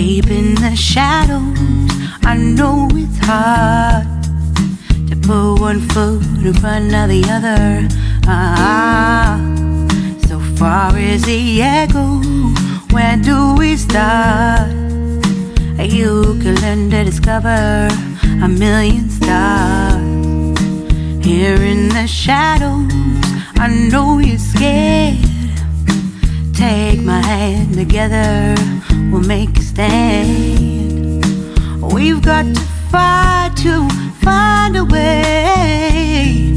Deep in the shadows, I know it's hard to put one foot in front of the other. So far as the echo, where do we start? You can learn to discover a million stars. Here in the shadows, I know you're scared. Take my hand together, we'll make a stand. We've got to fight to find a way.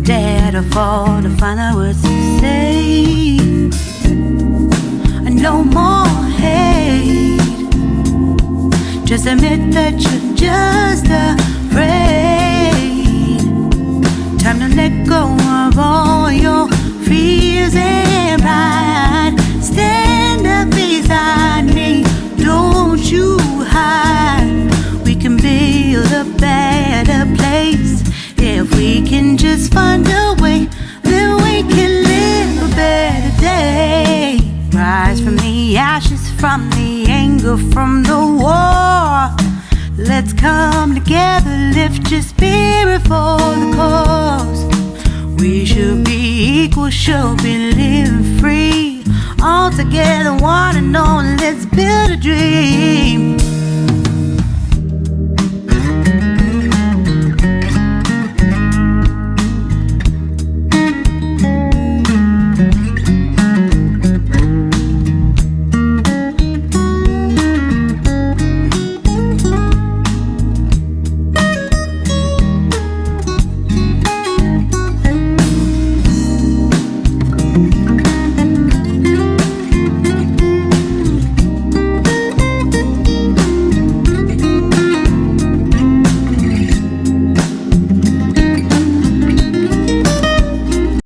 Dare to fall to find out what to say. No more hate. Just admit that you're just afraid. Time to let go of all your fears and pride. Stand up beside me, don't you hide. We can build a better place. If we can just find a way, then we can live a better day. Rise from the ashes, from the anger, from the war. Let's come together, lift your spirit for the cause. We should be equal, should be living free. All together, one and all, let's build a dream.